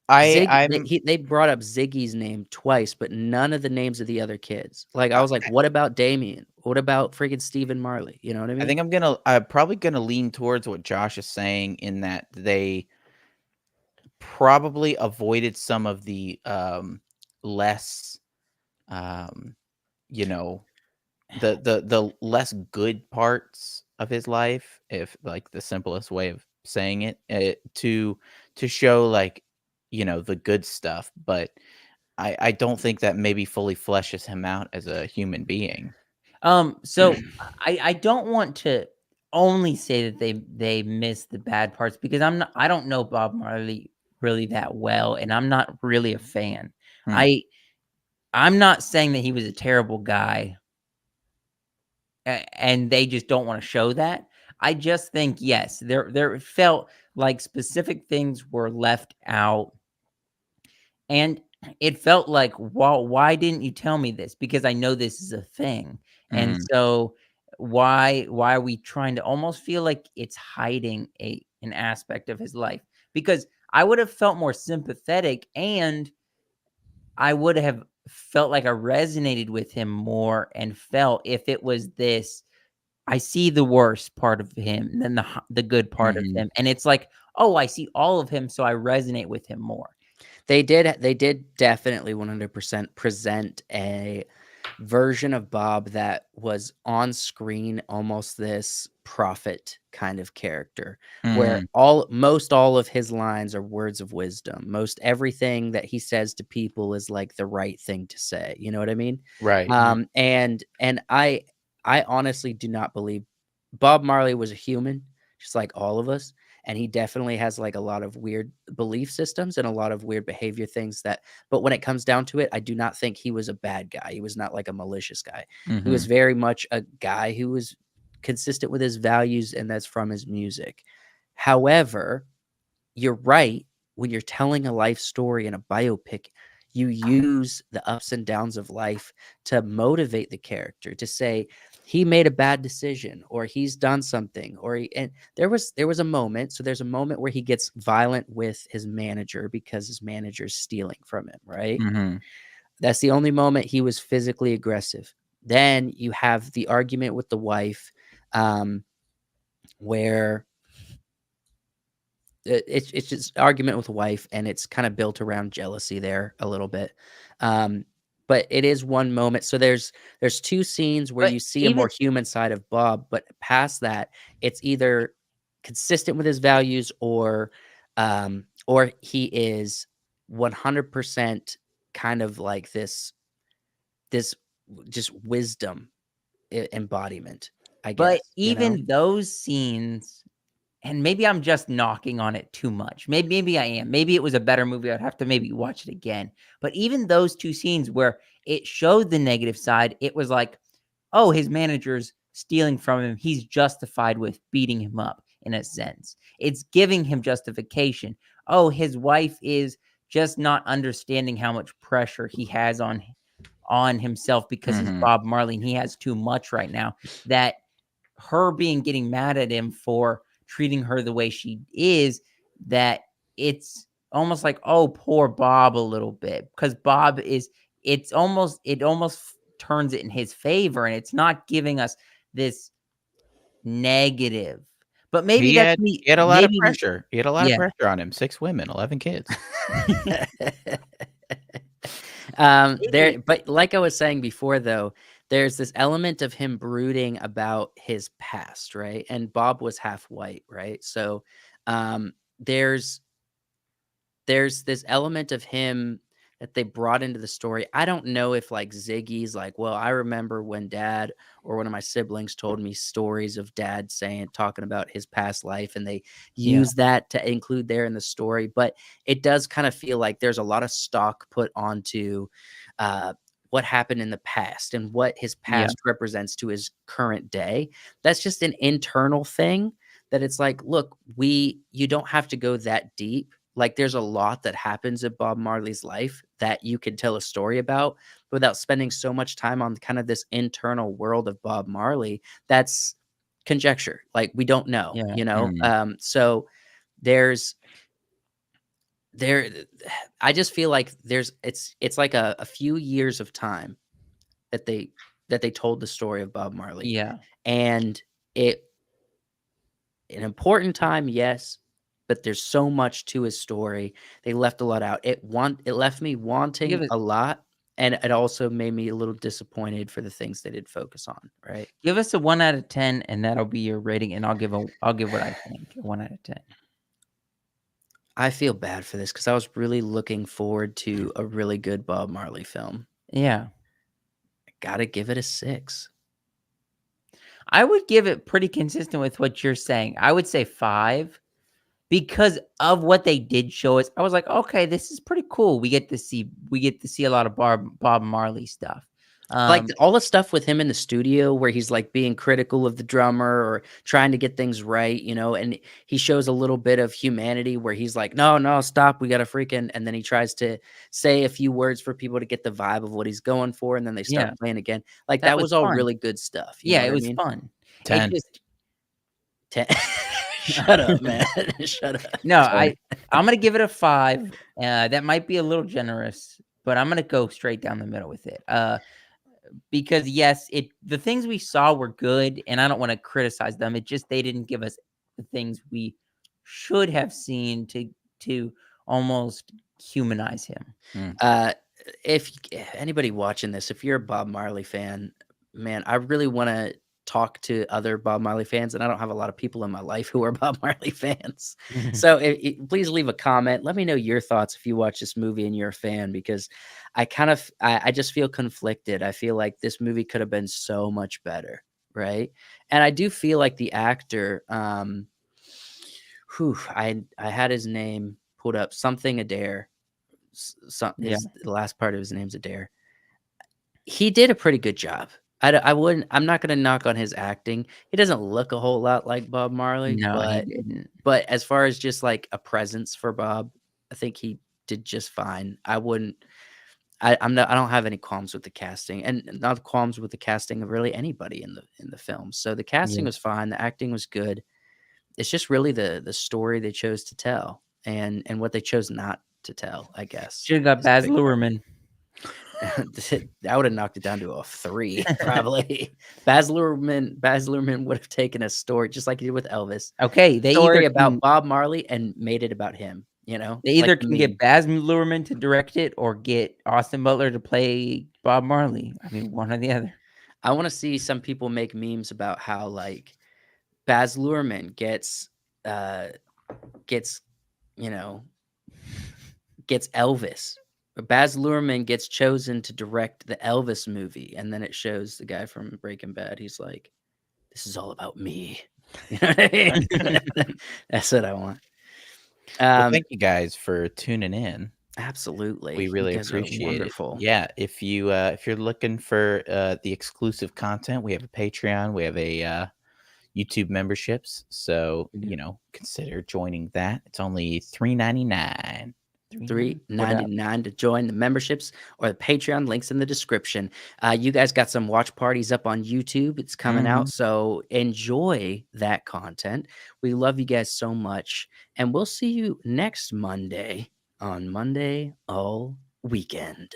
Speaker 3: I'm
Speaker 1: They brought up Ziggy's name twice, but none of the names of the other kids. Like, I
Speaker 3: I
Speaker 1: was like, "What about Damien? What about friggin' Stephen Marley?" You know what I
Speaker 3: I
Speaker 1: mean?
Speaker 3: think I'm probably gonna lean towards what Josh is saying in that they probably avoided some of the, less, um, you know, the less good parts of his life, if, like, the simplest way of saying it, to show, like, the good stuff, but I don't think that maybe fully fleshes him out as a human being.
Speaker 2: So I don't want to only say that they miss the bad parts because I don't know Bob Marley really that well, and I'm not really a fan.
Speaker 3: Hmm,
Speaker 2: I I'm not saying that he was a terrible guy, and they just don't want to show that. I just think yes, there felt like specific things were left out, and it felt like, "Well, why didn't you tell me this? Because I know this is a thing." And
Speaker 3: mhm,
Speaker 2: so why are we trying to almost feel like it's hiding an aspect of his life? Because I would have felt more sympathetic, and I would have felt like I resonated with him more and felt if it was this, I see the worst part of him than the good part of
Speaker 3: mhm.
Speaker 2: him, and it's like, "Oh, I see all of him, so I resonate with him more."
Speaker 1: They did definitely 100% present a version of Bob that was on screen almost this prophet kind of character, where
Speaker 3: Mhm.
Speaker 1: all of his lines are words of wisdom. Most everything that he says to people is like the right thing to say, you know what I mean?
Speaker 3: Right.
Speaker 1: And I honestly do not believe Bob Marley was a human, just like all of us, and he definitely has, like, a lot of weird belief systems and a lot of weird behavior things that but when it comes down to it, I do not think he was a bad guy. He was not, like, a malicious guy. He was
Speaker 3: Mhm.
Speaker 1: very much a guy who was consistent with his values, and that's from his music. However, you're right, when you're telling a life story in a biopic, you use the ups and downs of life to motivate the character to say, "He made a bad decision," or "He's done something," or he and there was a moment so there's a moment where he gets violent with his manager because his manager's stealing from him, right?
Speaker 3: Mhm.
Speaker 1: That's the only moment he was physically aggressive. Then you have the argument with the wife, um, where it's just argument with wife, and it's kinda built around jealousy there a little bit. Um, but it is one moment so there's 2 scenes where
Speaker 2: But
Speaker 1: you see a more
Speaker 2: even
Speaker 1: human side of Bob, but past that, it's either consistent with his values or he is 100% kind of like this just wisdom embodiment, I
Speaker 2: but
Speaker 1: guess, you know?
Speaker 2: even those scenes, and maybe I'm just knocking on it too much. Maybe I am. Maybe it was a better movie. I'd have to maybe watch it again. But even those 2 scenes where it showed the negative side, it was like, "Oh, his manager's stealing from him. He's justified with beating him up in a sense." It's giving him justification. "Oh, his wife is just not understanding how much pressure he has on himself because he's
Speaker 3: Mhm.
Speaker 2: Bob Marley and he has too much right now." That her getting mad at him for treating her the way she is, that it's almost like, "Oh, poor Bob," a little bit, because Bob is it almost turns it in his favor, and it's not giving us this negative. But maybe
Speaker 3: He
Speaker 2: that's
Speaker 3: had
Speaker 2: me.
Speaker 3: he had a lot of
Speaker 2: Maybe
Speaker 3: pressure. He had a lot of
Speaker 2: yeah.
Speaker 3: pressure on him. 6 women, 11 kids.
Speaker 2: Maybe
Speaker 1: There but like I was saying before though, there's this element of him brooding about his past, right? And Bob was half white, right? So, um, there's there's this element of him that they brought into the story. I don't know if like Ziggy's like, well, I remember when dad or one of my siblings told me stories of dad saying talking about his past life and they
Speaker 2: Yeah,
Speaker 1: use that to include there in the story, but it does kind of feel like there's a lot of stock put onto uh what happened in the past and what his
Speaker 2: yeah,
Speaker 1: past represents to his current day. That's just an internal thing that it's like, look, you don't have to go that deep. Like, there's a lot that happens in Bob Marley's life that you could tell a story about without spending so much time on kind of this internal world of Bob Marley. That's conjecture. Like, we don't know,
Speaker 2: yeah,
Speaker 1: you know?
Speaker 3: Mhm.
Speaker 1: So there's there I just feel like it's like a few years of time that they told the story of Bob Marley.
Speaker 2: yeah.
Speaker 1: And it an important time, yes, but there's so much to his story. They left a lot out. It left me
Speaker 2: Give
Speaker 1: wanting
Speaker 2: it
Speaker 1: a lot, and it also made me a little disappointed for the things they did focus on, right?
Speaker 2: give us a 1 out of 10, and that'll be your rating, and I'll give what I think, a 1 out of 10.
Speaker 1: I feel bad for this because I was really looking forward to a really good Bob Marley film.
Speaker 2: Yeah.
Speaker 1: Gotta give it a 6.
Speaker 2: I would give it pretty consistent with what you're saying. I would say 5 because of what they did show us. I was like, "Okay, this is pretty cool." We get to see a lot of Bob Marley stuff.
Speaker 1: Like,
Speaker 2: Um,
Speaker 1: all the stuff with him in the studio where he's, like, being critical of the drummer or trying to get things right, and he shows a little bit of humanity where he's like, "No, no, stop, we gotta freaking" and then he tries to say a few words for people to get the vibe of what he's going for, and then they start
Speaker 2: yeah,
Speaker 1: playing again. Like,
Speaker 2: that
Speaker 1: that
Speaker 2: was
Speaker 1: was all
Speaker 2: fun.
Speaker 1: really good stuff, you know
Speaker 2: Yeah,
Speaker 1: what
Speaker 2: it
Speaker 1: I
Speaker 2: was
Speaker 1: mean?
Speaker 2: fun. It
Speaker 3: 10.
Speaker 2: just
Speaker 1: Te Shut up, man. Shut up.
Speaker 2: No,
Speaker 3: 10.
Speaker 2: I'm gonna give it a 5. That might be a little generous, but I'm gonna go straight down the middle with it. Because yes, the things we saw were good, and I don't wanna criticize them. It just they didn't give us the things we should have seen to almost humanize him.
Speaker 3: Mm.
Speaker 1: Uh, if anybody watching this, if you're a Bob Marley fan, man, I really wanna talk to other Bob Marley fans, and I don't have a lot of people in my life who are Bob Marley fans. So, please leave a comment. Let me know your thoughts if you watch this movie and you're a fan, because I just feel conflicted. I feel like this movie could have been so much better, right? And I do feel like the actor, Whew, I had his name pulled up. Something Adair.
Speaker 2: Yeah.
Speaker 1: The last part of his name's Adair. He did a pretty good job. I wouldn't. I'm not gonna knock on his acting. He doesn't look a whole lot like Bob Marley,
Speaker 2: No, he
Speaker 1: but
Speaker 2: didn't.
Speaker 1: as far as just like a presence for Bob, I think he did just fine. I wouldn't. I'm not. I don't have any qualms with the casting, and not qualms with the casting of really anybody in the film. So the casting
Speaker 2: Yeah.
Speaker 1: was fine. The acting was good. It's just really the story they chose to tell, and what they chose not to tell, I guess,
Speaker 2: Should've got
Speaker 1: is a
Speaker 2: Baz
Speaker 1: big part of it.
Speaker 2: Luhrmann.
Speaker 1: That would have knocked it down to a 3, probably. Baz Luhrmann would have taken a story just like he did with Elvis.
Speaker 2: Okay, they either
Speaker 1: Story about
Speaker 2: can
Speaker 1: Bob Marley and made it about him, like the
Speaker 2: get
Speaker 1: meme.
Speaker 2: Baz Luhrmann to direct it or get Austin Butler to play Bob Marley. I mean, one or the other.
Speaker 1: I wanna see some people make memes about how, like, Baz Luhrmann gets, you know, gets Elvis. Baz Luhrmann gets chosen to direct the Elvis movie, and then it shows the guy from Breaking Bad. He's like, "This is all about me." You know what I mean? That's what I want.
Speaker 3: Well, thank you guys for tuning in.
Speaker 1: Absolutely.
Speaker 3: We
Speaker 1: You
Speaker 3: really
Speaker 1: guys are
Speaker 3: appreciate it.
Speaker 1: wonderful.
Speaker 3: Yeah, if you're looking for the exclusive content, we have a Patreon, we have a YouTube memberships. So,
Speaker 2: We do.
Speaker 3: consider joining that. It's only $3.99.
Speaker 1: $3.99 to join the memberships or the Patreon. Links in the description. You guys got some watch parties up on YouTube. It's coming out,
Speaker 2: Mhm.
Speaker 1: so enjoy that content. We love you guys so much, and we'll see you next Monday on Monday All Weekend.